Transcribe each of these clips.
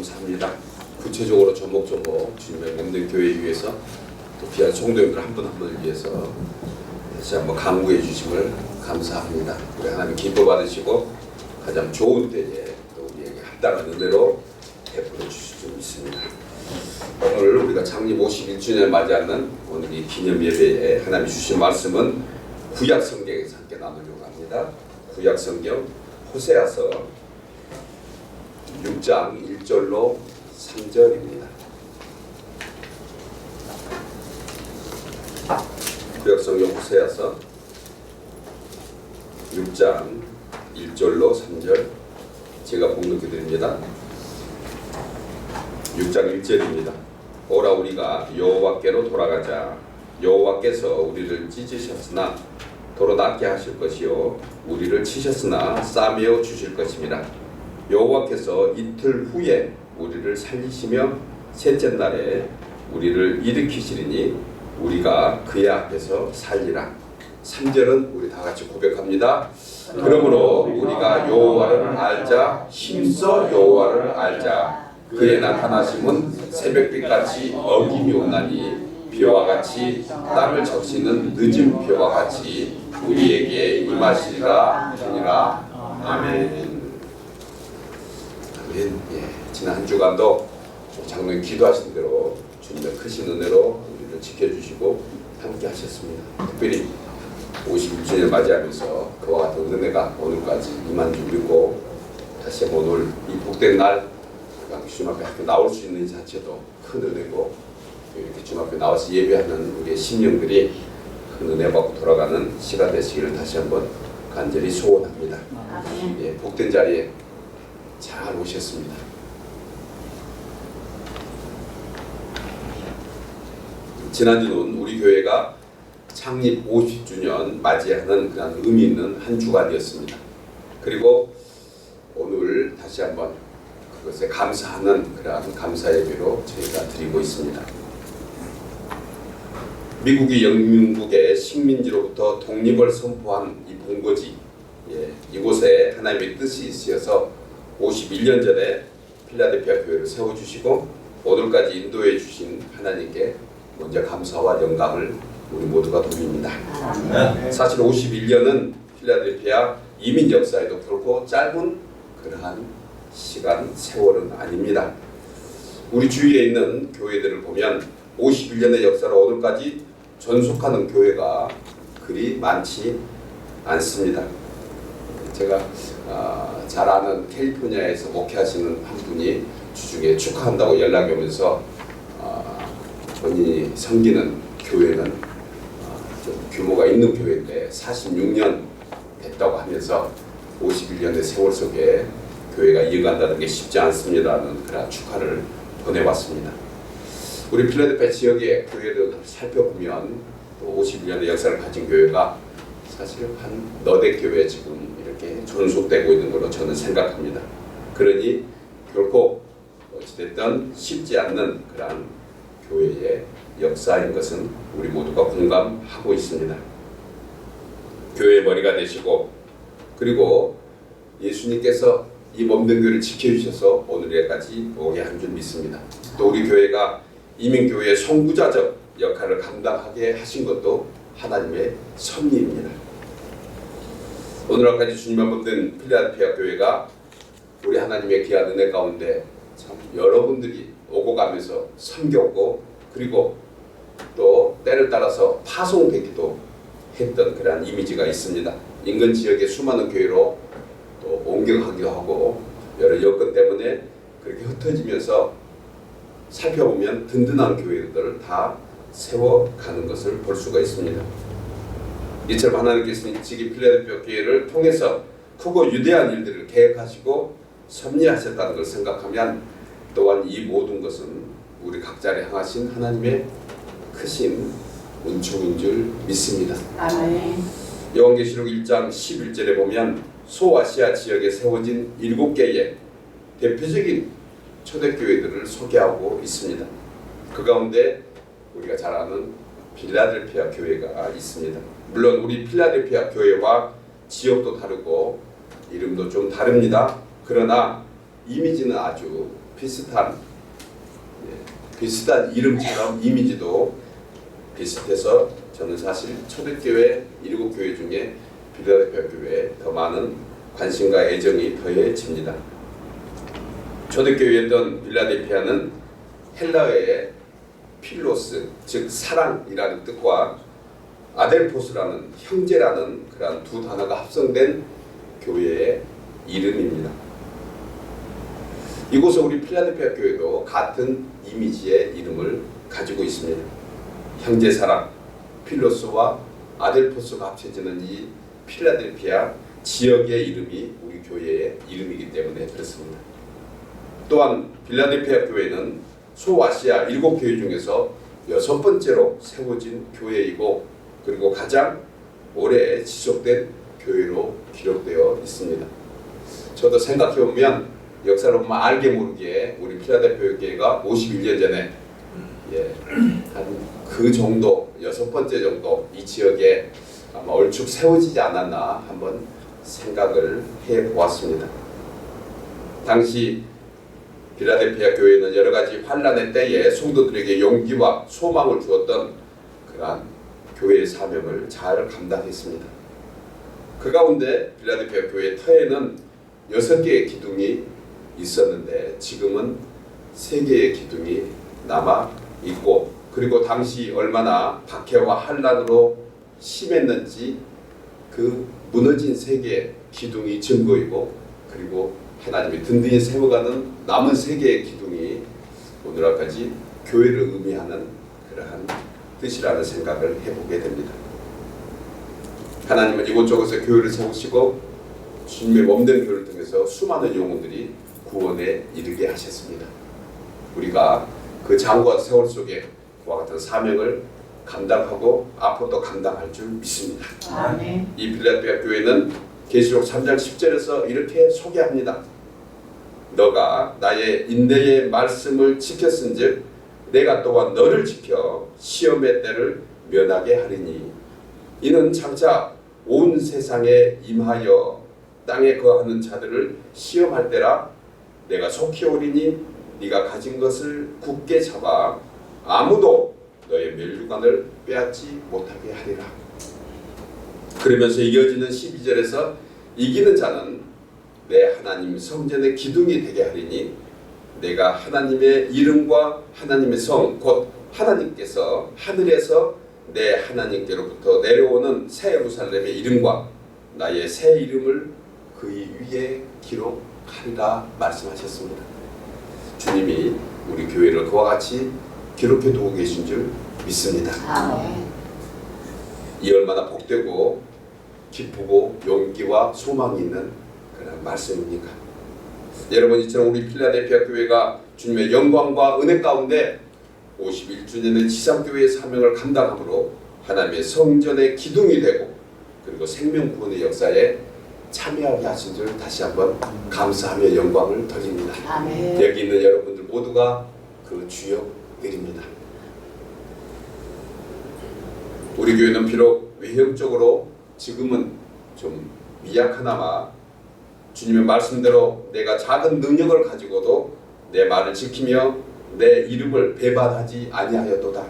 감사합니다. 구체적으로 조목조목 주님의 몸된 교회를 위해서 또 귀한 성도님들 한 분 한 분을 위해서 다시 한번 강구해 주심을 감사합니다. 우리 하나님 기뻐 받으시고 가장 좋은 때에 또 우리에게 합당한 은혜로 베풀어 주실 줄 믿습니다. 오늘 우리가 창립 51주년을 맞이하는 오늘 이 기념 예배에 하나님이 주신 말씀은 구약 성경에서 함께 나누려고 합니다. 구약 성경 호세아서 6장 1절로 3절입니다. 구약 성경 호세아서 6장 1절로 3절 제가 봉독해 드립니다. 6장 1절입니다. 오라 우리가 여호와께로 돌아가자. 여호와께서 우리를 찢으셨으나 도로 낫게 하실 것이요 우리를 치셨으나 싸매어 주실 것입니다. 여호와께서 이틀 후에 우리를 살리시며 셋째 날에 우리를 일으키시리니 우리가 그의 앞에서 살리라. 3절은 우리 다 같이 고백합니다. 그러므로 우리가 여호와를 알자. 힘써 여호와를 알자. 그의 나타나심은 새벽빛같이 어김이 오나니 비와 같이 땅을 적시는 늦은 비와 같이 우리에게 임하시리라 하니라. 아멘. 아멘. 예, 지난 한 주간도 장로님 기도하신 대로 주님의 크신 은혜로 우리를 지켜주시고 함께 하셨습니다. 특별히 51주년을 맞이하면서 그와 같은 은혜가 오늘까지 임한 줄 믿고 다시 한번 오늘 이 복된 날 주님 앞에 학교 나올 수 있는 자체도 큰 은혜고 이렇게 주님 앞에 나와서 예배하는 우리의 심령들이 큰 은혜 받고 돌아가는 시간 되시기를 다시 한번 간절히 소원합니다. 예, 복된 자리에 잘 오셨습니다. 지난주는 우리 교회가 창립 50주년 맞이하는 그런 의미 있는 한 주간이었습니다. 그리고 오늘 다시 한번 그것에 감사하는 그러한 감사 예배로 저희가 드리고 있습니다. 미국이 영국의 식민지로부터 독립을 선포한 이 본거지, 이곳에 하나님의 뜻이 있어서 51년 전에 필라델피아 교회를 세워주시고 오늘까지 인도해 주신 하나님께 먼저 감사와 영광을 우리 모두가 돌립니다. 사실 51년은 필라델피아 이민 역사에도 결코 짧은 그러한 시간, 세월은 아닙니다. 우리 주위에 있는 교회들을 보면 51년의 역사로 오늘까지 존속하는 교회가 그리 많지 않습니다. 제가 잘 아는 캘리포니아에서 목회하시는 한 분이 주중에 축하한다고 연락이 오면서 본인이 섬기는 교회는 좀 규모가 있는 교회인데 46년 됐다고 하면서 51년의 세월 속에 교회가 이어간다는 게 쉽지 않습니다는 그런 축하를 보내왔습니다. 우리 필라델피아 지역의 교회를 살펴보면 또 51년의 역사를 가진 교회가 사실 한 너댓 교회 지금 이렇게 존속되고 있는 걸로 저는 생각합니다. 그러니 결코 어찌됐든 쉽지 않는 그런 교회의 역사인 것은 우리 모두가 공감하고 있습니다. 교회의 머리가 되시고 그리고 예수님께서 이 몸된 교회를 지켜주셔서 오늘까지 오게 한 줄 믿습니다. 또 우리 교회가 이민교회의 선구자적 역할을 감당하게 하신 것도 하나님의 섭리입니다. 오늘까지 주님의 몸된 필라델피아 교회가 우리 하나님의 귀한 은혜 가운데 참 여러분들이 오고 가면서 섬겼고 그리고 또 때를 따라서 파송되기도 했던 그러한 이미지가 있습니다. 인근 지역의 수많은 교회로 또 옮겨가기도 하고 여러 여건 때문에 그렇게 흩어지면서 살펴보면 든든한 교회들을 다 세워가는 것을 볼 수가 있습니다. 이처럼 하나님께서 일찍이 필라델피아 교회를 통해서 크고 위대한 일들을 계획하시고 섭리하셨다는 걸 생각하면 또한 이 모든 것은 우리 각자를 향하신 하나님의 크신 은총인 줄 믿습니다. 아멘. 요한계시록 1장 11절에 보면 소아시아 지역에 세워진 7개의 대표적인 초대교회들을 소개하고 있습니다. 그 가운데 우리가 잘 아는 필라델피아 교회가 있습니다. 물론 우리 필라델피아 교회와 지역도 다르고 이름도 좀 다릅니다. 그러나 이미지는 아주 비슷한 이름처럼 이미지도 비슷해서 저는 사실 초대교회 7교회 중에 빌라델피아 교회에 더 많은 관심과 애정이 더해집니다. 초대교회였던 빌라델피아는 헬라어의 필로스, 즉 사랑이라는 뜻과 아델포스라는 형제라는 그런 두 단어가 합성된 교회의 이름입니다. 이곳에 우리 필라델피아 교회도 같은 이미지의 이름을 가지고 있습니다. 형제 사랑, 필로스와 아델포스가 합쳐지는 이 필라델피아 지역의 이름이 우리 교회의 이름이기 때문에 그렇습니다. 또한 필라델피아 교회는 소아시아 7교회 중에서 6번째로 세워진 교회이고 그리고 가장 오래 지속된 교회로 기록되어 있습니다. 저도 생각해보면 역사를 보면 알게 모르게 우리 필라델피아 교회가 51년 전에 한 그 정도 6번째 정도 이 지역에 아마 얼추 세워지지 않았나 한번 생각을 해보았습니다. 당시 필라델피아 교회는 여러 가지 환란의 때에 성도들에게 용기와 소망을 주었던 그러한 교회의 사명을 잘 감당했습니다. 그 가운데 필라델피아 교회 터에는 6개의 기둥이 있었는데 지금은 3개의 기둥이 남아 있고 그리고 당시 얼마나 박해와 환란으로 심했는지 그 무너진 3개의 기둥이 증거이고 그리고 하나님이 든든히 세워가는 남은 3개의 기둥이 오늘날까지 교회를 의미하는 그러한 뜻이라는 생각을 해보게 됩니다. 하나님은 이곳저곳에 교회를 세우시고 주님의 몸된 교회를 통해서 수많은 영혼들이 구원에 이르게 하셨습니다. 우리가 그 장과 세월 속에 그와 같은 사명을 감당하고 앞으로도 감당할 줄 믿습니다. 아멘. 이 필라델피아 교회는 계시록 3장 10절에서 이렇게 소개합니다. 너가 나의 인내의 말씀을 지켰은즉 내가 또한 너를 지켜 시험의 때를 면하게 하리니 이는 장차 온 세상에 임하여 땅에 거하는 자들을 시험할 때라 내가 속히 오리니 네가 가진 것을 굳게 잡아 아무도 너의 멸류관을 빼앗지 못하게 하리라. 그러면서 이어지는 12절에서 이기는 자는 내 하나님 성전의 기둥이 되게 하리니 내가 하나님의 이름과 하나님의 성 곧 하나님께서 하늘에서 내 하나님께로부터 내려오는 새 예루살렘의 이름과 나의 새 이름을 그 위에 기록하리라 말씀하셨습니다. 주님이 우리 교회를 그와 같이 기록해 두고 계신 줄 믿습니다. 아멘. 이 얼마나 복되고 기쁘고 용기와 소망이 있는 그런 말씀입니까? 여러분 이처럼 우리 필라델피아 교회가 주님의 영광과 은혜 가운데 51주년의 지상교회의 사명을 감당함으로 하나님의 성전의 기둥이 되고 그리고 생명구원의 역사에 참여하게 하신 줄 다시 한번 감사하며 영광을 드립니다. 아멘. 여기 있는 여러분들 모두가 그 주역들입니다. 우리 교회는 비록 외형적으로 지금은 좀 미약하나마 주님의 말씀대로 내가 작은 능력을 가지고도 내 말을 지키며 내 이름을 배반하지 아니하였도다.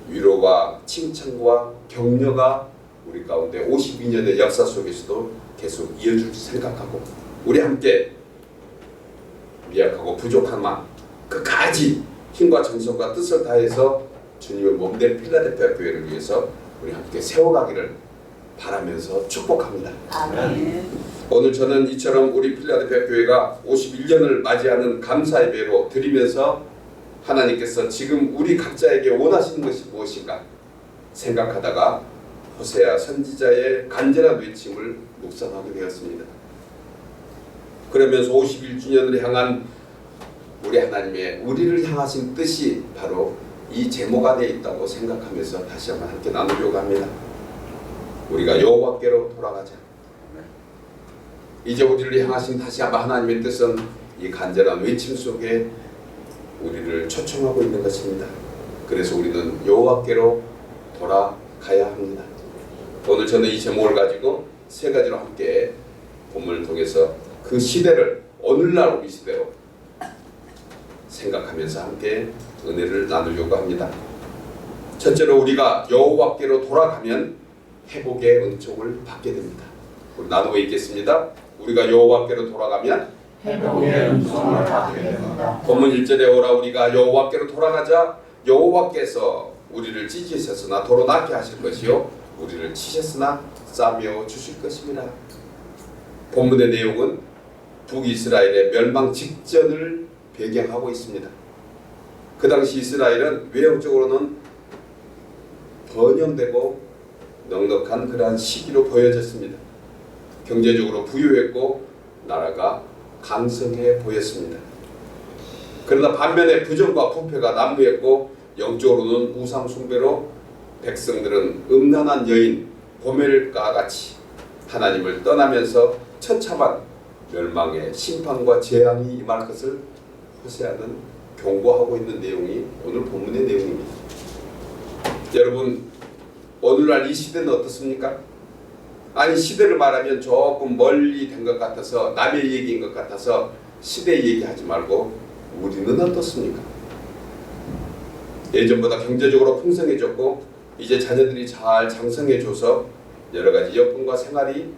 위로와 칭찬과 격려가 우리 가운데 52년의 역사 속에서도 계속 이어질 생각하고 우리 함께 미약하고 부족한 마음 끝까지 힘과 정성과 뜻을 다해서 주님의 몸된 필라델피아 교회를 위해서 우리 함께 세워가기를 바라면서 축복합니다. 아멘. 오늘 저는 이처럼 우리 필라델피아 교회가 51년을 맞이하는 감사 예배로 드리면서 하나님께서 지금 우리 각자에게 원하시는 것이 무엇인가 생각하다가 호세아 선지자의 간절한 외침을 묵상하게 되었습니다. 그러면서 51주년을 향한 우리 하나님의 우리를 향하신 뜻이 바로 이 제목 안에 있다고 생각하면서 다시 한번 함께 나누려고 합니다. 우리가 여호와께로 돌아가자. 이제 우리를 향하신 다시 한번 하나님의 뜻은 이 간절한 외침 속에 우리를 초청하고 있는 것입니다. 그래서 우리는 여호와께로 돌아가야 합니다. 오늘 저는 이 제목을 가지고 세 가지로 함께 본문을 통해서 그 시대를 오늘날 우리 시대로 생각하면서 함께 은혜를 나누려고 합니다. 첫째로 우리가 여호와께로 돌아가면 회복의 은총을 받게 됩니다. 우리 나누고 있겠습니다. 우리가 여호와께로 돌아가면 회복의 은총을 받게 됩니다. 본문 1절에 오라 우리가 여호와께로 돌아가자 여호와께서 우리를 찢으셨으나 도로 낫게 하실 것이요 우리를 치셨으나 싸매어 주실 것입니다. 본문의 내용은 북이스라엘의 멸망 직전을 배경하고 있습니다. 그 당시 이스라엘은 외형적으로는 번영되고 넉넉한 그러한 시기로 보여졌습니다. 경제적으로 부유했고 나라가 강성해 보였습니다. 그러나 반면에 부정과 부패가 난무했고 영적으로는 우상 숭배로 백성들은 음란한 여인 고멜과 같이 하나님을 떠나면서 처참한 멸망의 심판과 재앙이 임할 것을 호세아는 경고하고 있는 내용이 오늘 본문의 내용입니다. 여러분 오늘날 이 시대는 어떻습니까? 아니 시대를 말하면 조금 멀리 된 것 같아서 남의 얘기인 것 같아서 시대 얘기하지 말고 우리는 어떻습니까? 예전보다 경제적으로 풍성해졌고 이제 자녀들이 잘 장성해져서 여러 가지 여건과 생활이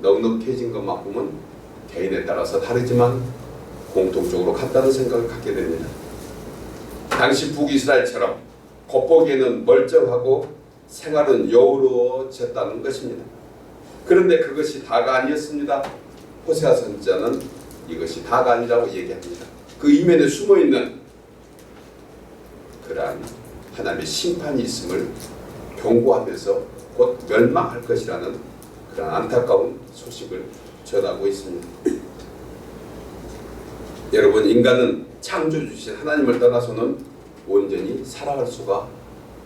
넉넉해진 것만큼은 개인에 따라서 다르지만 공통적으로 같다는 생각을 갖게 됩니다. 당시 북이스라엘처럼 겉보기에는 멀쩡하고 생활은 여유로워졌다는 것입니다. 그런데 그것이 다가 아니었습니다. 호세아 선지자는 이것이 다가 아니라고 얘기합니다. 그 이면에 숨어있는 그러한 하나님의 심판이 있음을 경고하면서 곧 멸망할 것이라는 그런 안타까운 소식을 전하고 있습니다. 여러분 인간은 창조주신 하나님을 떠나서는 온전히 살아갈 수가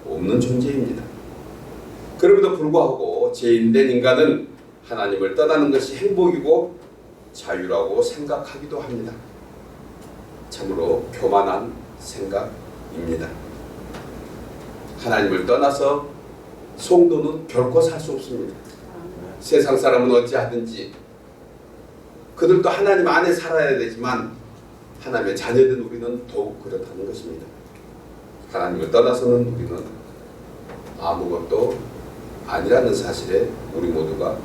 없는 존재입니다. 그럼에도 불구하고 죄인된 인간은 하나님을 떠나는 것이 행복이고 자유라고 생각하기도 합니다. 참으로 교만한 생각입니다. 하나님을 떠나서 성도는 결코 살 수 없습니다. 세상 사람은 어찌하든지 그들도 하나님 안에 살아야 되지만 하나님의 자녀된 우리는 더욱 그렇다는 것입니다. 하나님을 떠나서는 우리는 아무것도 아니라는 사실에 우리 모두가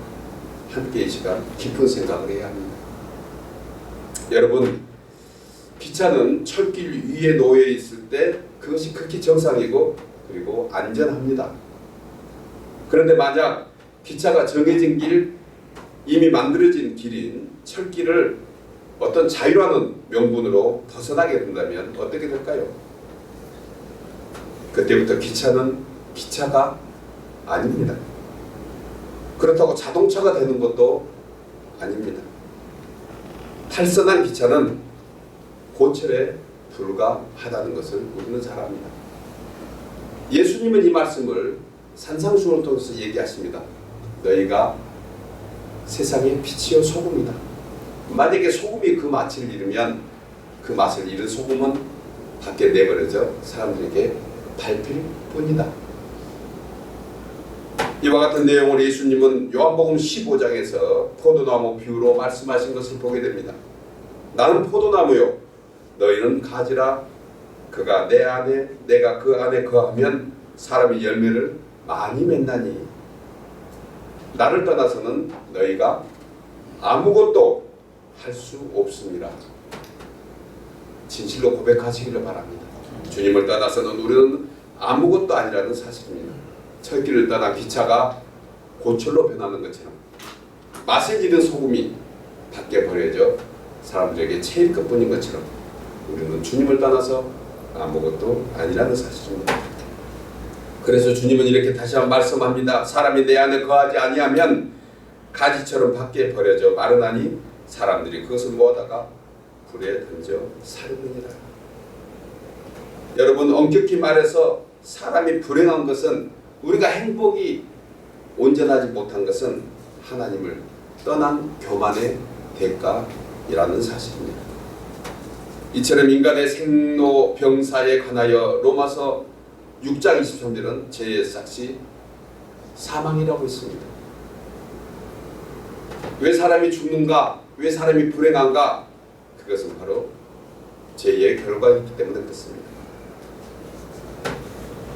함께 이 시간 깊은 생각을 해야 합니다. 여러분 기차는 철길 위에 놓여 있을 때 그것이 극히 정상이고 그리고 안전합니다. 그런데 만약 기차가 정해진 길, 이미 만들어진 길인 철길을 어떤 자유라는 명분으로 벗어나게 된다면 어떻게 될까요? 그때부터 기차는 기차가 아닙니다. 그렇다고 자동차가 되는 것도 아닙니다. 탈선한 기차는 고철에 불과하다는 것을 우리는 잘 압니다. 예수님은 이 말씀을 산상수훈을 통해서 얘기하십니다. 너희가 세상의 빛이요 소금이다. 만약에 소금이 그 맛을 잃으면 그 맛을 잃은 소금은 밖에 내버려져 사람들에게 밟힐 뿐이다. 이와 같은 내용을 예수님은 요한복음 15장에서 포도나무 비유로 말씀하신 것을 보게 됩니다. 나는 포도나무요 너희는 가지라. 그가 내 안에 내가 그 안에 거하면 사람이 열매를 많이 맺나니 나를 떠나서는 너희가 아무것도 할 수 없습니다. 진실로 고백하시기를 바랍니다. 주님을 떠나서는 우리는 아무것도 아니라는 사실입니다. 철길을 떠난 기차가 고철로 변하는 것처럼 맛을 잃은 소금이 밖에 버려져 사람들에게 체일 것뿐인 것처럼 우리는 주님을 떠나서 아무것도 아니라는 사실입니다. 그래서 주님은 이렇게 다시 한번 말씀합니다. 사람이 내 안에 거하지 아니하면 가지처럼 밖에 버려져 마르나니 사람들이 그것을 모아다가 불에 던져 사르느니라. 여러분 엄격히 말해서 사람이 불행한 것은 우리가 행복이 온전하지 못한 것은 하나님을 떠난 교만의 대가이라는 사실입니다. 이처럼 인간의 생로병사에 관하여 로마서 6장 23절은 죄의 삭시 사망이라고 했습니다. 왜 사람이 죽는가? 왜 사람이 불행한가? 그것은 바로 죄의 결과이기 때문에 그렇습니다.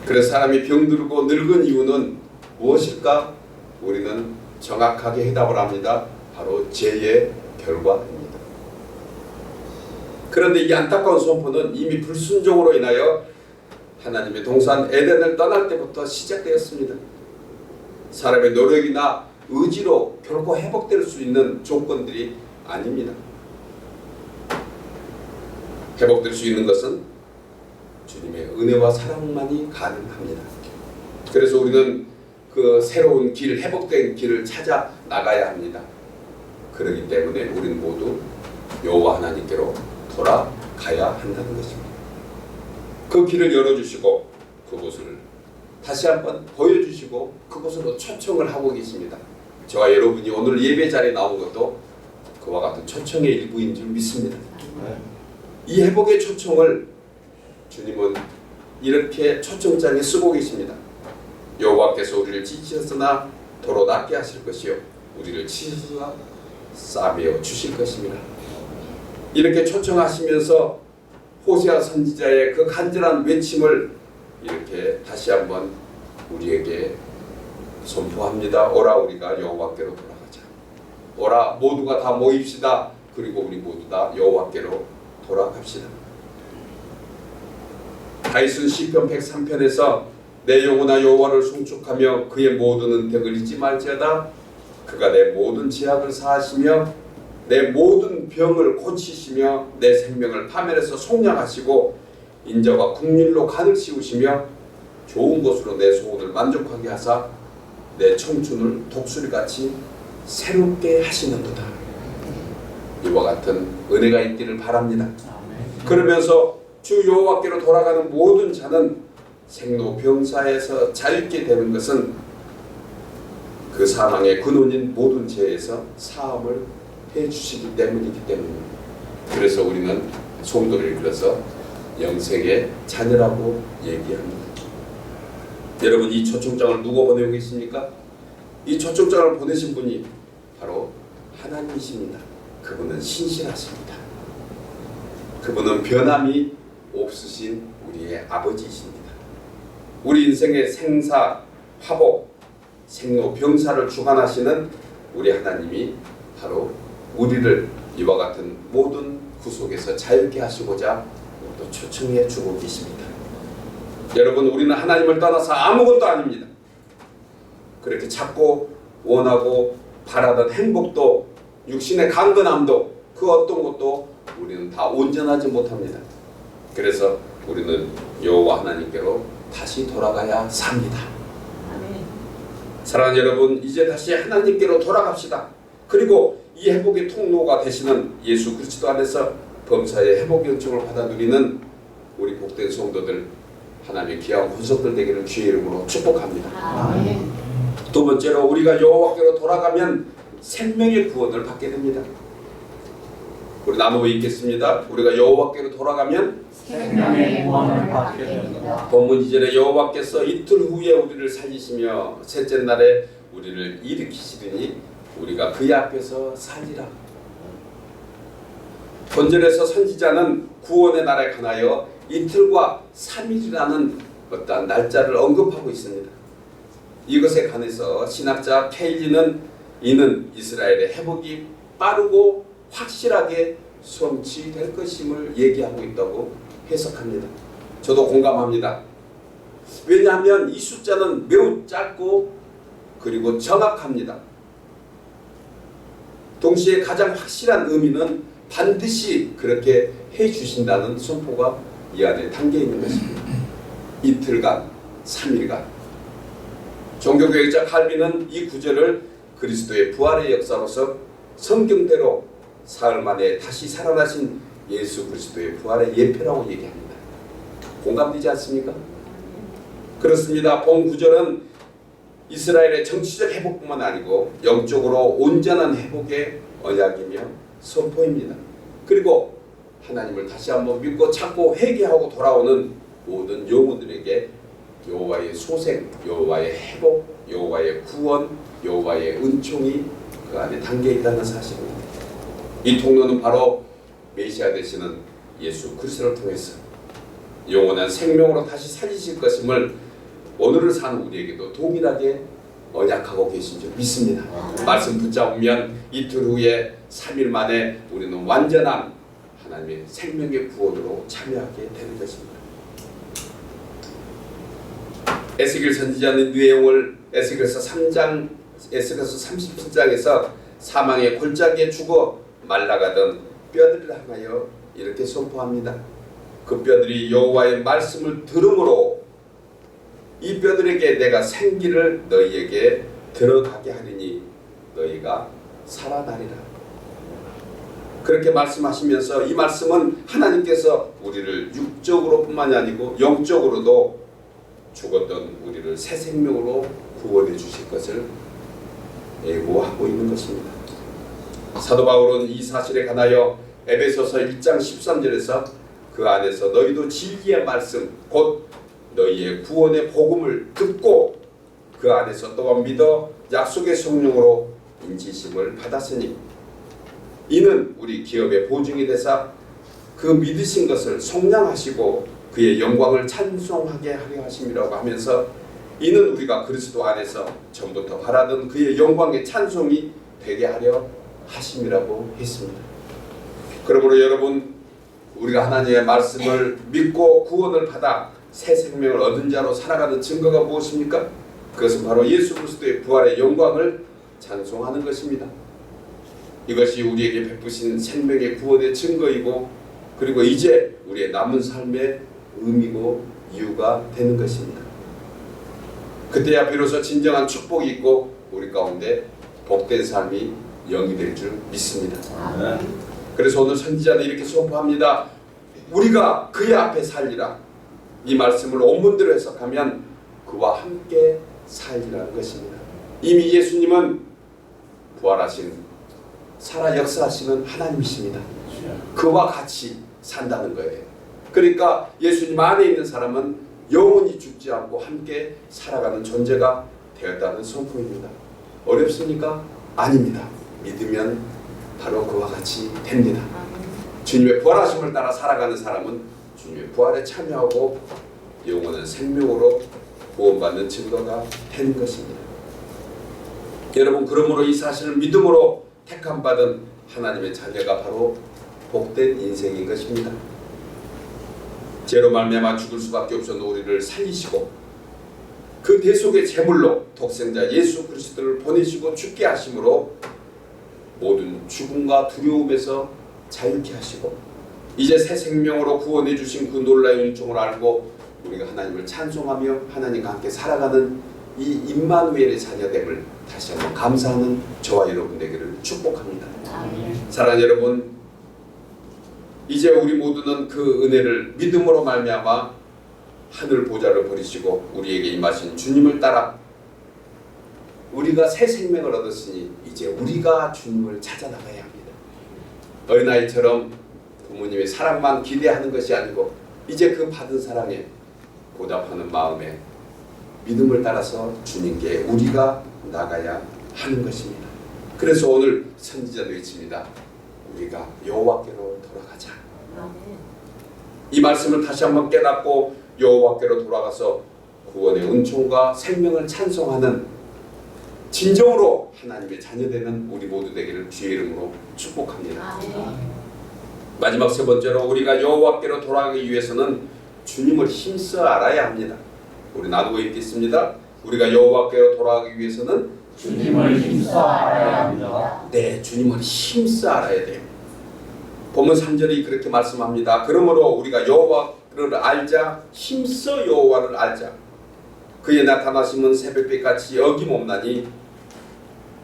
그래서 사람이 병들고 늙은 이유는 무엇일까? 우리는 정확하게 해답을 합니다. 바로 죄의 결과입니다. 그런데 이 안타까운 선포는 이미 불순종으로 인하여 하나님의 동산 에덴을 떠날 때부터 시작되었습니다. 사람의 노력이나 의지로 결코 회복될 수 있는 조건들이 아닙니다. 회복될 수 있는 것은 주님의 은혜와 사랑만이 가능합니다. 그래서 우리는 그 새로운 길, 회복된 길을 찾아 나가야 합니다. 그렇기 때문에 우리는 모두 여호와 하나님께로 돌아가야 한다는 것입니다. 그 길을 열어주시고 그곳을 다시 한번 보여주시고 그곳으로 초청을 하고 계십니다. 저와 여러분이 오늘 예배 자리에 나온 것도 그와 같은 초청의 일부인 줄 믿습니다. 이 회복의 초청을 주님은 이렇게 초청장에 쓰고 계십니다. 여호와께서 우리를 찢으셨으나 도로 낫게 하실 것이요 우리를 치시사 싸매어 주실 것입니다. 이렇게 초청하시면서 호세아 선지자의 그 간절한 외침을 이렇게 다시 한번 우리에게 선포합니다. 오라 우리가 여호와께로 돌아가자. 오라 모두가 다 모입시다. 그리고 우리 모두 다 여호와께로 돌아갑시다. 다윗은 시편 103편에서 내 영혼아 여호와를 송축하며 그의 모든 은택을 잊지 말지어다. 그가 내 모든 죄악을 사하시며 내 모든 병을 고치시며 내 생명을 파멸해서 속량하시고 인자와 국률로 가득 씌우시며 좋은 것으로 내 소원을 만족하게 하사 내 청춘을 독수리같이 새롭게 하시는도다. 이와 같은 은혜가 있기를 바랍니다. 그러면서 주 여호와께로 돌아가는 모든 자는 생로병사에서 자유케 되는 것은 그 사망의 근원인 모든 죄에서 사함을 해주시기 때문이기 때문입니다. 그래서 우리는 성도를 이끌어서 영생의 자녀라고 얘기합니다. 여러분 이 초청장을 누가 보내고 계십니까? 이 초청장을 보내신 분이 바로 하나님이십니다. 그분은 신실하십니다. 그분은 변함이 없으신 우리의 아버지이십니다. 우리 인생의 생사, 화복, 생로병사를 주관하시는 우리 하나님이 바로 우리를 이와 같은 모든 구속에서 자유케 하시고자 또 초청해 주고 계십니다. 여러분 우리는 하나님을 떠나서 아무것도 아닙니다. 그렇게 찾고 원하고 바라던 행복도 육신의 강건함도 그 어떤 것도 우리는 다 온전하지 못합니다. 그래서 우리는 여호와 하나님께로 다시 돌아가야 삽니다. 사랑하는 여러분 이제 다시 하나님께로 돌아갑시다. 그리고 이 회복의 통로가 되시는 예수 그리스도 안에서 범사의 회복 연증을 받아 누리는 우리 복된 성도들 하나님의 귀한 권속들 되기를 주의 이름으로 축복합니다. 아멘. 두 번째로 우리가 여호와께로 돌아가면 생명의 구원을 받게 됩니다. 우리 나누어 읽겠습니다. 우리가 여호와께로 돌아가면 생명의 구원을 받게 됩니다. 본문 2절에 여호와께서 이틀 후에 우리를 살리시며 셋째 날에 우리를 일으키시더니 우리가 그의 앞에서 살리라. 본절에서 선지자는 구원의 날에 관하여 이틀과 3일이라는 어떠한 날짜를 언급하고 있습니다. 이것에 관해서 신학자 케일리는 이는 이스라엘의 회복이 빠르고 확실하게 성취될 것임을 얘기하고 있다고 해석합니다. 저도 공감합니다. 왜냐하면 이 숫자는 매우 짧고 그리고 정확합니다. 동시에 가장 확실한 의미는 반드시 그렇게 해주신다는 선포가 이 안에 담겨 있는 것입니다. 이틀간, 3일간. 종교교육자 칼빈은 이 구절을 그리스도의 부활의 역사로서 성경대로 사흘 만에 다시 살아나신 예수 그리스도의 부활의 예표라고 얘기합니다. 공감되지 않습니까? 그렇습니다. 본 구절은 이스라엘의 정치적 회복뿐만 아니고 영적으로 온전한 회복의 언약이며 선포입니다. 그리고 하나님을 다시 한번 믿고 찾고 회개하고 돌아오는 모든 영혼들에게 여호와의 소생, 여호와의 회복, 여호와의 구원, 여호와의 은총이 그 안에 담겨 있다는 사실입니다. 이 통로는 바로 메시아 되시는 예수 그리스도를 통해서 영원한 생명으로 다시 살리실 것임을 오늘을 사는 우리에게도 동일하게 언약하고 계신 줄 믿습니다. 말씀 붙잡으면 이틀 후에 3일 만에 우리는 완전한 하나님의 생명의 구원으로 참여하게 되는 것입니다. 에스겔 선지자는 내용을 에스겔서 37장에서 사망의 골짜기에 죽어 말라가던 뼈들을 향하여 이렇게 선포합니다. 그 뼈들이 여호와의 말씀을 들음으로 이 뼈들에게 내가 생기를 너희에게 들어가게 하리니 너희가 살아나리라. 그렇게 말씀하시면서 이 말씀은 하나님께서 우리를 육적으로뿐만이 아니고 영적으로도 죽었던 우리를 새 생명으로 구원해 주실 것을 예고하고 있는 것입니다. 사도 바울은 이 사실에 관하여 에베소서 1장 13절에서 그 안에서 너희도 진리의 말씀 곧 너희의 구원의 복음을 듣고 그 안에서 또한 믿어 약속의 성령으로 인지심을 받았으니 이는 우리 기업의 보증이 되사 그 믿으신 것을 속량하시고 그의 영광을 찬송하게 하려 하심이라고 하면서 이는 우리가 그리스도 안에서 전부터 바라던 그의 영광의 찬송이 되게 하려 하심이라고 했습니다. 그러므로 여러분, 우리가 하나님의 말씀을 믿고 구원을 받아 새 생명을 얻은 자로 살아가는 증거가 무엇입니까? 그것은 바로 예수 그리스도의 부활의 영광을 찬송하는 것입니다. 이것이 우리에게 베푸신 생명의 구원의 증거이고 그리고 이제 우리의 남은 삶의 의미고 이유가 되는 것입니다. 그때야 비로소 진정한 축복이 있고 우리 가운데 복된 삶이 영위될 줄 믿습니다. 그래서 오늘 선지자는 이렇게 선포합니다. 우리가 그의 앞에 살리라. 이 말씀을 온문대로 해석하면 그와 함께 살리라는 것입니다. 이미 예수님은 부활하신 살아 역사하시는 하나님이십니다. 그와 같이 산다는 거예요. 그러니까 예수님 안에 있는 사람은 영원히 죽지 않고 함께 살아가는 존재가 되었다는 선포입니다. 어렵습니까? 아닙니다. 믿으면 바로 그와 같이 됩니다. 주님의 부활하심을 따라 살아가는 사람은 주님의 부활에 참여하고 영원한 생명으로 구원받는 증거가 되는 것입니다. 여러분, 그러므로 이 사실을 믿음으로 택함받은 하나님의 자녀가 바로 복된 인생인 것입니다. 죄로 말미암아 죽을 수밖에 없었던 우리를 살리시고 그 대속의 제물로 독생자 예수 그리스도를 보내시고 죽게 하심으로 모든 죽음과 두려움에서 자유케 하시고 이제 새 생명으로 구원해 주신 그 놀라운 은총을 알고 우리가 하나님을 찬송하며 하나님과 함께 살아가는 이 임마누엘의 자녀됨을 다시 한번 감사하는 저와 여러분 되기를 축복합니다. 사랑하는 여러분, 이제 우리 모두는 그 은혜를 믿음으로 말미암아 하늘 보좌를 버리시고 우리에게 임하신 주님을 따라 우리가 새 생명을 얻었으니 이제 우리가 주님을 찾아 나가야 합니다. 어린아이처럼 부모님의 사랑만 기대하는 것이 아니고 이제 그 받은 사랑에 보답하는 마음에 믿음을 따라서 주님께 우리가 나가야 하는 것입니다. 그래서 오늘 선지자도 외칩니다. 우리가 여호와께로 돌아가자. 이 말씀을 다시 한번 깨닫고 여호와께로 돌아가서 구원의 은총과 생명을 찬송하는 진정으로 하나님의 자녀되는 우리 모두 되기를 주의 이름으로 축복합니다. 마지막 세 번째로 우리가 여호와께로 돌아가기 위해서는 주님을 힘써 알아야 합니다. 우리 나누고 있겠습니다. 우리가 여호와께로 돌아가기 위해서는 주님을 힘써 알아야 합니다. 네, 주님을 힘써 알아야 돼요. 본문 3절이 그렇게 말씀합니다. 그러므로 우리가 여호와를 알자, 힘써 여호와를 알자. 그의 나타나심은 새벽빛같이 어김없나니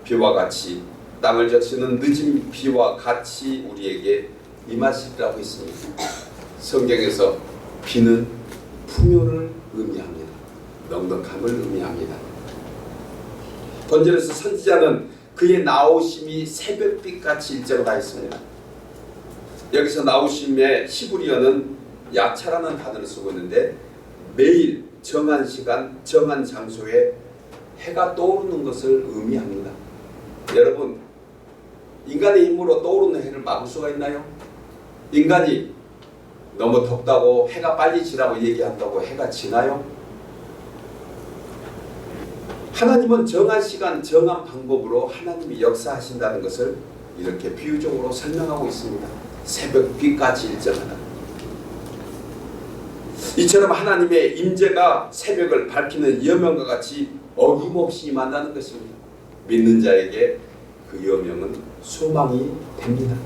비와 같이 땅을 적시는 늦은 비와 같이 우리에게 임하시리라고 했습니다. 성경에서 비는 풍요를 의미합니다. 넉넉함을 의미합니다. 본절에서 선지자는 그의 나오심이 새벽빛같이 일정하다 했습니다. 여기서 나오심의 히브리어는 야차라는 단어를 쓰고 있는데 매일 정한 시간, 정한 장소에 해가 떠오르는 것을 의미합니다. 여러분, 인간의 힘으로 떠오르는 해를 막을 수가 있나요? 인간이 너무 덥다고 해가 빨리 지라고 얘기한다고 해가 지나요? 하나님은 정한 시간, 정한 방법으로 하나님이 역사하신다는 것을 이렇게 비유적으로 설명하고 있습니다. 새벽빛까지 일정하다. 이처럼 하나님의 임재가 새벽을 밝히는 여명과 같이 어김없이 임한다는 것입니다. 믿는 자에게 그 여명은 소망이 됩니다.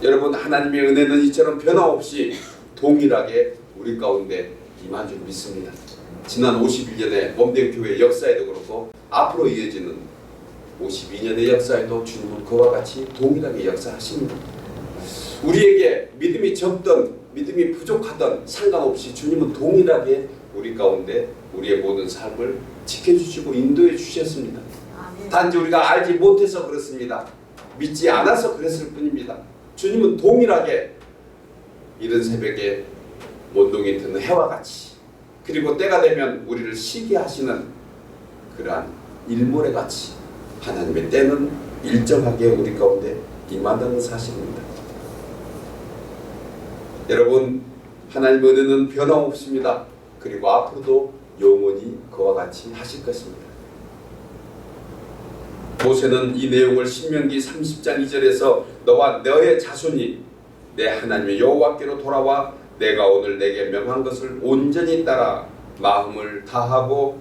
여러분, 하나님의 은혜는 이처럼 변함없이 동일하게 우리 가운데 임한 줄 믿습니다. 지난 51년의 몸대교회 역사에도 그렇고 앞으로 이어지는 52년의 역사에도 주님은 그와 같이 동일하게 역사하십니다. 우리에게 믿음이 적든 믿음이 부족하든 상관없이 주님은 동일하게 우리 가운데 우리의 모든 삶을 지켜주시고 인도해 주셨습니다. 단지 우리가 알지 못해서 그렇습니다. 믿지 않아서 그랬을 뿐입니다. 주님은 동일하게 이른 새벽에 mon동이 드는 해와 같이, 그리고 때가 되면 우리를 쉬게 하시는 그러한 일몰의 같이 하나님의 때는 일정하게 우리 가운데 임한다는 사실입니다. 여러분, 하나님의 은혜는 변함없습니다. 그리고 앞으로도 영원히 그와 같이 하실 것입니다. 모세는 이 내용을 신명기 30장 2절에서 너와 너의 자손이 내 하나님의 여호와께로 돌아와 내가 오늘 내게 명한 것을 온전히 따라 마음을 다하고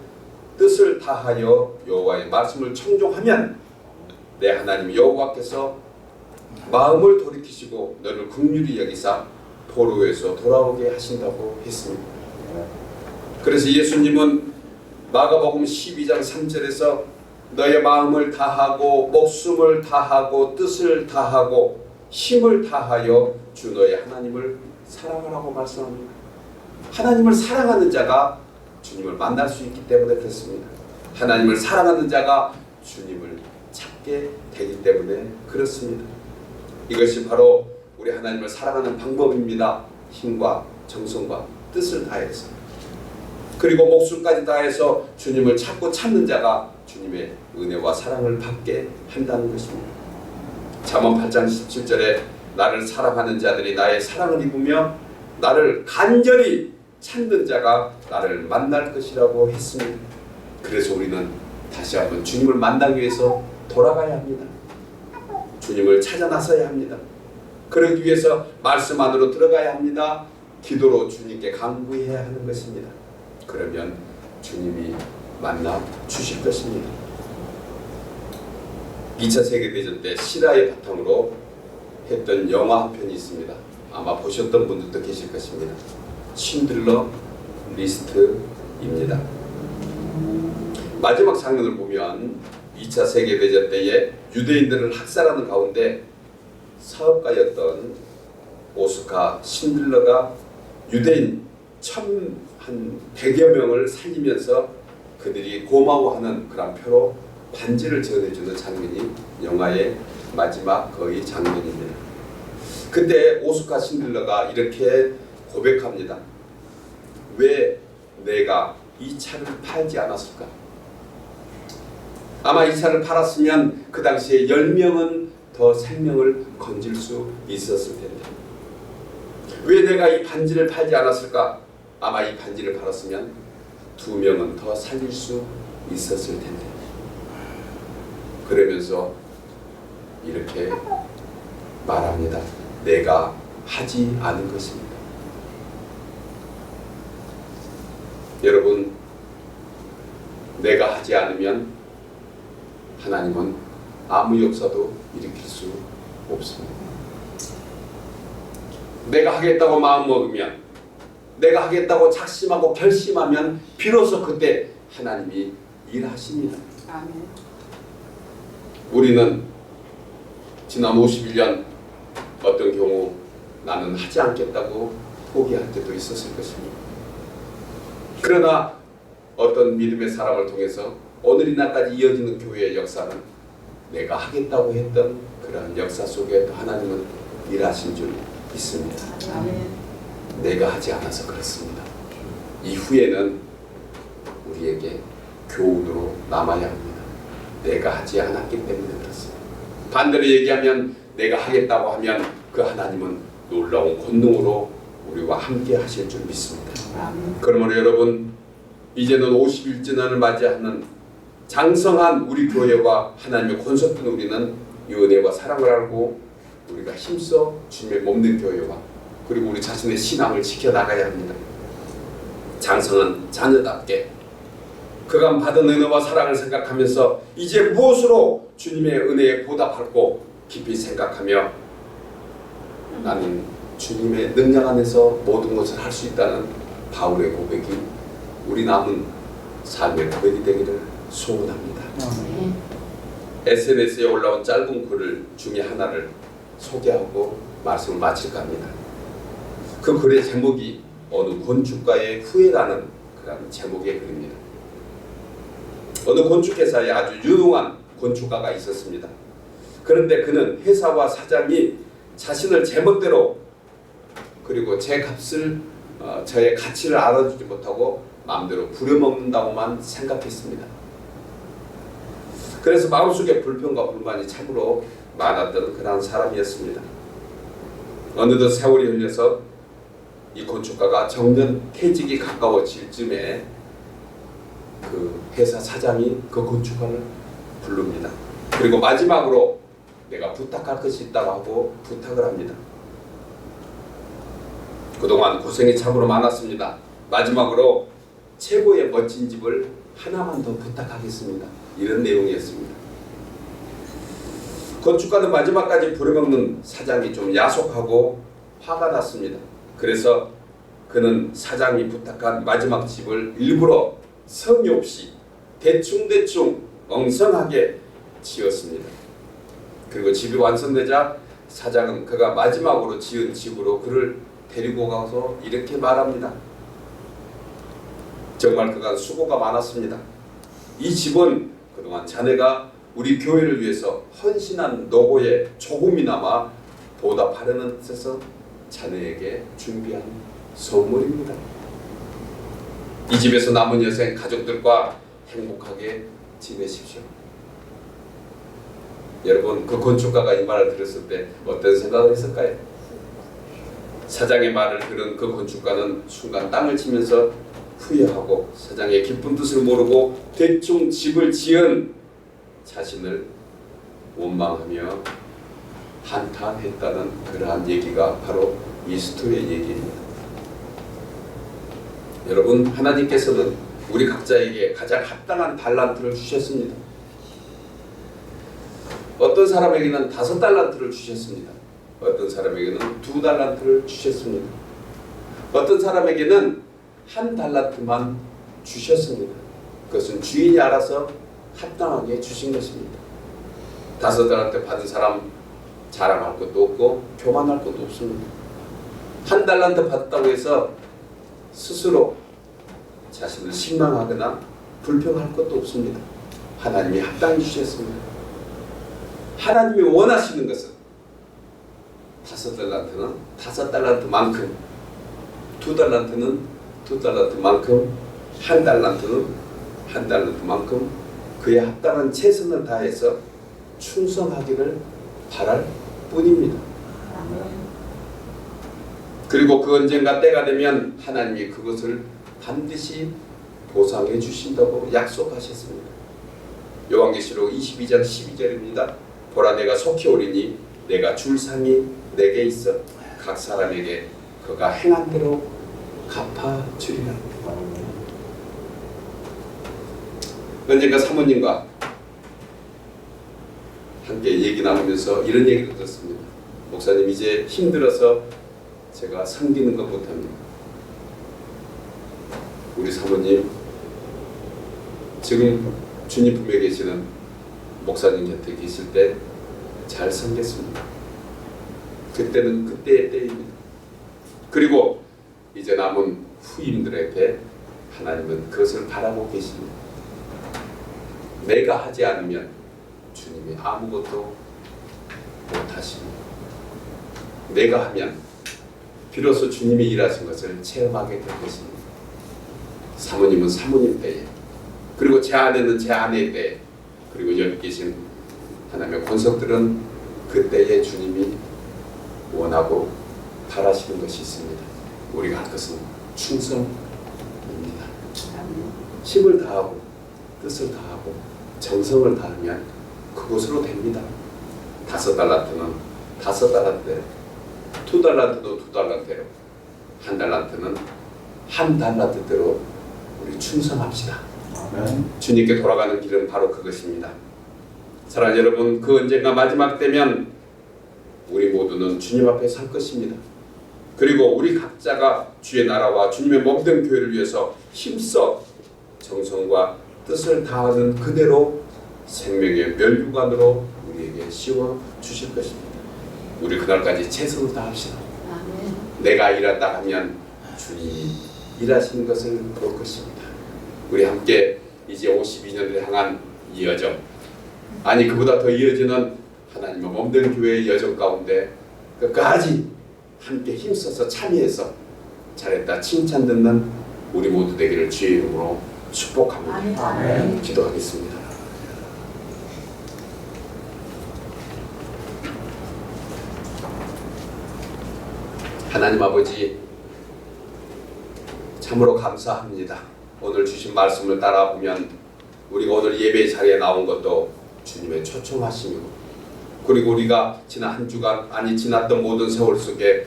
뜻을 다하여 여호와의 말씀을 청종하면 내 하나님 여호와께서 마음을 돌이키시고 너를 긍휼히 여기사 포로에서 돌아오게 하신다고 했습니다. 그래서 예수님은 마가복음 12장 3절에서 너의 마음을 다하고 목숨을 다하고 뜻을 다하고 힘을 다하여 주 너의 하나님을 사랑하라고 말씀합니다. 하나님을 사랑하는 자가 주님을 만날 수 있기 때문에 그렇습니다. 하나님을 사랑하는 자가 주님을 찾게 되기 때문에 그렇습니다. 이것이 바로 우리 하나님을 사랑하는 방법입니다. 힘과 정성과 뜻을 다해서, 그리고 목숨까지 다해서 주님을 찾고 찾는 자가 주님의 은혜와 사랑을 받게 한다는 것입니다. 잠언 8장 17절에 나를 사랑하는 자들이 나의 사랑을 입으며 나를 간절히 찾는 자가 나를 만날 것이라고 했습니다. 그래서 우리는 다시 한번 주님을 만나기 위해서 돌아가야 합니다. 주님을 찾아 나서야 합니다. 그러기 위해서 말씀 안으로 들어가야 합니다. 기도로 주님께 간구해야 하는 것입니다. 그러면 주님이 만나 주실 것입니다. 2차 세계대전 때 실화의 바탕으로 했던 영화 한 편이 있습니다. 아마 보셨던 분들도 계실 것입니다. 신들러 리스트입니다. 마지막 장면을 보면 2차 세계대전 때에 유대인들을 학살하는 가운데 사업가였던 오스카 신들러가 유대인 한 100여 명을 살리면서 그들이 고마워하는 그런 표로 반지를 전해주는 장면이 영화의 마지막 거의 장면입니다. 그때 오스카 신들러가 이렇게 고백합니다. 왜 내가 이 차를 팔지 않았을까? 아마 이 차를 팔았으면 그 당시에 10명은 더 생명을 건질 수 있었을 텐데, 왜 내가 이 반지를 팔지 않았을까? 아마 이 반지를 팔았으면 2명은 더 살릴 수 있었을 텐데. 그러면서 이렇게 말합니다. 내가 하지 않은 것입니다. 여러분, 내가 하지 않으면 하나님은 아무 역사도 일으킬 수 없습니다. 내가 하겠다고 마음먹으면, 내가 하겠다고 작심하고 결심하면 비로소 그때 하나님이 일하십니다. 아멘. 우리는 지난 51년 어떤 경우 나는 하지 않겠다고 포기할 때도 있었을 것입니다. 그러나 어떤 믿음의 사람을 통해서 오늘날까지 이어지는 교회의 역사는 내가 하겠다고 했던 그런 역사 속에 하나님은 일하신 줄 믿습니다. 아멘. 내가 하지 않아서 그렇습니다. 이후에는 우리에게 교훈으로 남아야 합니다. 내가 하지 않았기 때문에 그렇습니다. 반대로 얘기하면 내가 하겠다고 하면 그 하나님은 놀라운 권능으로 우리와 함께 하실 줄 믿습니다. 그러므로 여러분, 이제는 51주년을 맞이하는 장성한 우리 교회와 하나님의 권속된 우리는 이 은혜와 사랑을 알고 우리가 힘써 주님의 몸된 교회와 그리고 우리 자신의 신앙을 지켜나가야 합니다. 장성한 자녀답게 그간 받은 은혜와 사랑을 생각하면서 이제 무엇으로 주님의 은혜에 보답할고 깊이 생각하며 나는 주님의 능력 안에서 모든 것을 할 수 있다는 바울의 고백이 우리 남은 삶의 고백이 되기를 소원합니다. SNS에 올라온 짧은 글을 중에 하나를 소개하고 말씀을 마칠까 합니다. 그 글의 제목이 어느 건축가의 후회라는 그런 제목의 글입니다. 어느 건축회사에 아주 유능한 건축가가 있었습니다. 그런데 그는 회사와 사장이 자신을 제멋대로 그리고 제 값을 저의 가치를 알아주지 못하고 마음대로 부려먹는다고만 생각했습니다. 그래서 마음속에 불평과 불만이 참으로 많았던 그런 사람이었습니다. 어느덧 세월이 흘려서 이 건축가가 정년 퇴직이 가까워질 즈음에 그 회사 사장이 그 건축가를 부릅니다. 그리고 마지막으로 내가 부탁할 것이 있다고 하고 부탁을 합니다. 그동안 고생이 참으로 많았습니다. 마지막으로 최고의 멋진 집을 하나만 더 부탁하겠습니다. 이런 내용이었습니다. 건축가는 마지막까지 부려먹는 사장이 좀 야속하고 화가 났습니다. 그래서 그는 사장이 부탁한 마지막 집을 일부러 성의 없이 대충대충 엉성하게 지었습니다. 그리고 집이 완성되자 사장은 그가 마지막으로 지은 집으로 그를 데리고 가서 이렇게 말합니다. 정말 그간 수고가 많았습니다. 이 집은 그동안 자네가 우리 교회를 위해서 헌신한 노고에 조금이나마 보답하려는 뜻에서 자네에게 준비한 선물입니다. 이 집에서 남은 여생 가족들과 행복하게 지내십시오. 여러분, 그 건축가가 이 말을 들었을 때 어떤 생각을 했을까요? 사장의 말을 들은 그 건축가는 순간 땅을 치면서 후회하고 사장의 깊은 뜻을 모르고 대충 집을 지은 자신을 원망하며 한탄했다는 그러한 얘기가 바로 이 스토리의 얘기입니다. 여러분, 하나님께서는 우리 각자에게 가장 합당한 달란트를 주셨습니다. 어떤 사람에게는 5달란트를 주셨습니다. 어떤 사람에게는 2달란트를 주셨습니다. 어떤 사람에게는 1달란트만 주셨습니다. 그것은 주인이 알아서 합당하게 주신 것입니다. 5달란트 받은 사람 자랑할 것도 없고 교만할 것도 없습니다. 1달란트 받았다고 해서 스스로 자신을 실망하거나 불평할 것도 없습니다. 하나님이 합당히 주셨습니다. 하나님이 원하시는 것은 5달란트는 5달란트만큼, 2달란트는 2달란트만큼, 1달란트는 1달란트만큼 그에 합당한 최선을 다해서 충성하기를 바랄 뿐입니다. 그리고 그 언젠가 때가 되면 하나님이 그것을 반드시 보상해 주신다고 약속하셨습니다. 요한계시록 22장 12절입니다. 보라, 내가 속히 오리니 내가 줄 상이 내게 있어 각 사람에게 그가 행한 대로 갚아주리라. 언젠가 사모님과 함께 얘기 나누면서 이런 얘기를 들었습니다. 목사님, 이제 힘들어서 제가 섬기는 것 못합니다. 우리 사모님, 지금 주님 품에 계시는 목사님 곁에 계실 때 잘 섬겼습니다. 그때는 그때의 때입니다. 그리고 이제 남은 후임들에게 하나님은 그것을 바라고 계십니다. 내가 하지 않으면 주님이 아무것도 못하십니다. 내가 하면 비로소 주님이 일하신 것을 체험하게 될 것입니다. 사모님은 사모님 때에, 그리고 제 아내는 제 아내 때에, 그리고 여기 계신 하나님의 권속들은 그때에 주님이 원하고 바라시는 것이 있습니다. 우리가 할 것은 충성입니다. 힘을 다하고 뜻을 다하고 정성을 다하면 그곳으로 됩니다. 5달란트는 5달란트대로, 2달란트도 2달란트대로, 1달란트는 1달란트대로 우리 충성합시다. 아멘. 주님께 돌아가는 길은 바로 그것입니다. 사랑하는 여러분, 그 언젠가 마지막 때면 우리 모두는 주님 앞에 설 것입니다. 그리고 우리 각자가 주의 나라와 주님의 몸된 교회를 위해서 힘써 정성과 뜻을 다하는 그대로 생명의 멸류관으로 우리에게 씌워 주실 것입니다. 우리 그날까지 최선을 다합시다. 아멘. 내가 일한다 하면 주님이 일하시는 것을 볼 것입니다. 우리 함께 이제 52년을 향한 이 여정, 아니 그보다 더 이어지는 하나님의 몸된 교회의 여정 가운데 끝까지 함께 힘써서 참여해서 잘했다 칭찬 듣는 우리 모두 되기를 주의 이름으로 축복합니다. 아멘. 기도하겠습니다. 하나님 아버지, 참으로 감사합니다. 오늘 주신 말씀을 따라 보면 우리가 오늘 예배 자리에 나온 것도 주님의 초청하심이고, 그리고 우리가 지난 한 주간, 아니 지났던 모든 세월 속에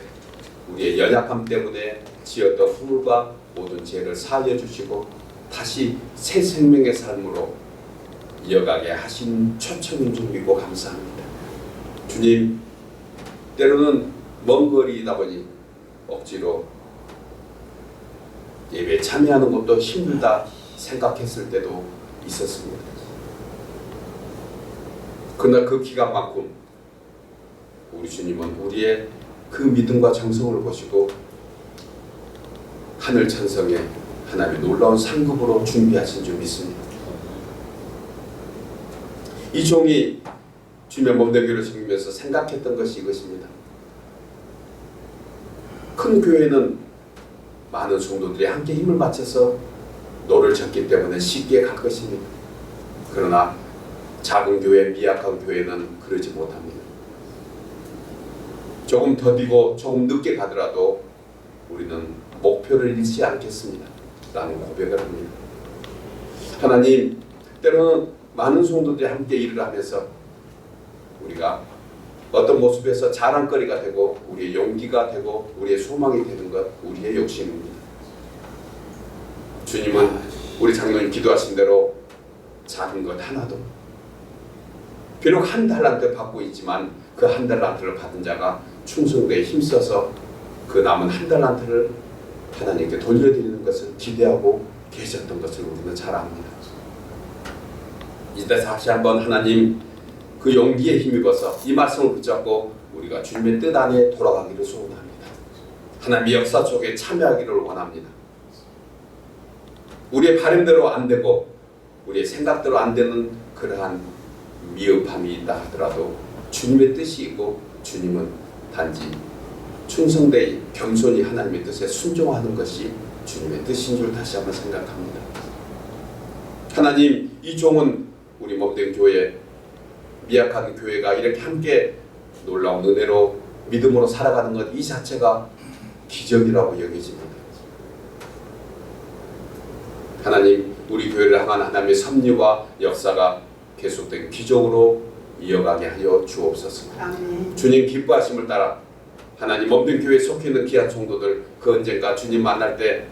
우리의 연약함 때문에 지었던 허물과 모든 죄를 사하여 주시고 다시 새 생명의 삶으로 이어가게 하신 초청인 줄 믿고 감사합니다. 주님, 때로는 먼 거리이다 보니 억지로 예배에 참여하는 것도 힘들다 생각했을 때도 있었습니다. 그러나 그 기간만큼 우리 주님은 우리의 그 믿음과 정성을 보시고 하늘 천성에 하나님의 놀라운 상급으로 준비하신 줄 믿습니다. 이 종이 주님의 몸된 교회를 섬기면서 생각했던 것이 이것입니다. 큰 교회는 많은 성도들이 함께 힘을 바쳐서 노를 젓기 때문에 쉽게 갈 것입니다. 그러나 작은 교회, 미약한 교회는 그러지 못합니다. 조금 더디고 조금 늦게 가더라도 우리는 목표를 잃지 않겠습니다. 라는 고백을 합니다. 하나님, 때로는 많은 성도들이 함께 일을 하면서 우리가 어떤 모습에서 자랑거리가 되고 우리의 용기가 되고 우리의 소망이 되는 것, 우리의 욕심입니다. 주님은 우리 장로님 기도하신 대로 작은 것 하나도, 비록 1달란트 받고 있지만 그 1달란트를 받은 자가 충성되에 힘써서 그 남은 1달란트를 하나님께 돌려드리는 것을 기대하고 계셨던 것을 우리는 잘 압니다. 이때 다시 한번 하나님 그 용기에 힘입어서 이 말씀을 붙잡고 우리가 주님의 뜻 안에 돌아가기를 소원합니다. 하나님의 역사 속에 참여하기를 원합니다. 우리의 바람대로 안 되고 우리의 생각대로 안 되는 그러한 미흡함이 있다 하더라도 주님의 뜻이 있고 주님은 단지 충성되이 겸손히 하나님의 뜻에 순종하는 것이 주님의 뜻인 줄 다시 한번 생각합니다. 하나님, 이 종은 우리 몸된 교회, 미약한 교회가 이렇게 함께 놀라운 은혜로 믿음으로 살아가는 것 이 자체가 기적이라고 여겨집니다. 하나님, 우리 교회를 향한 하나님의 섭리와 역사가 계속된 기적으로 이어가게 하여 주옵소서. 아멘. 주님 기뻐하심을 따라 하나님 몸된 교회에 속해 있는 귀한 성도들, 그 언젠가 주님 만날 때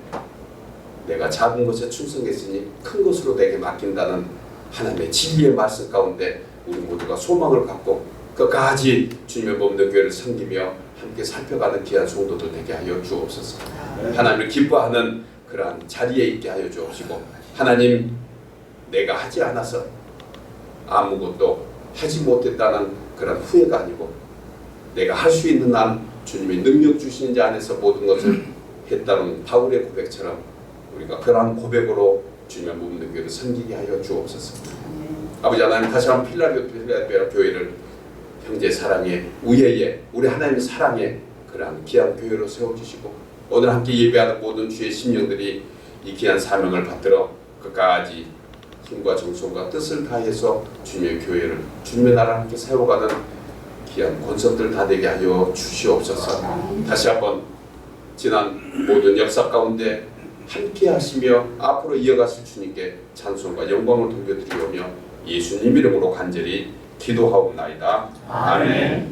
내가 작은 것에 충성했으니 큰 것으로 내게 맡긴다는 하나님의 진리의 말씀 가운데 우리 모두가 소망을 갖고 끝까지 주님의 몸된 교회를 섬기며 함께 살펴가는 귀한 성도들 되게 하여 주옵소서. 하나님을 기뻐하는 그러한 자리에 있게 하여 주옵시고, 하나님, 내가 하지 않아서 아무것도 하지 못했다는 그런 후회가 아니고 내가 할 수 있는 한 주님의 능력 주시는 자 안에서 모든 것을 했다는 바울의 고백처럼 우리가 그러한 고백으로 주님의 몸된 교회를 섬기게 하여 주옵소서. 아버지 하나님, 다시 한번 필라델피아 교회를 형제 사랑의 우애의 우리 하나님의 사랑의 그러한 귀한 교회로 세워주시고, 오늘 함께 예배하는 모든 주의 심령들이 이 귀한 사명을 받들어 끝까지 힘과 정성과 뜻을 다해서 주님의 교회를, 주님의 나라를 함께 세워가는 귀한 권속들 다 되게 하여 주시옵소서. 다시 한번 지난 모든 역사 가운데 함께 하시며 앞으로 이어가실 주님께 찬송과 영광을 돌려드리오며 예수님 이름으로 간절히 기도하옵나이다. 아멘.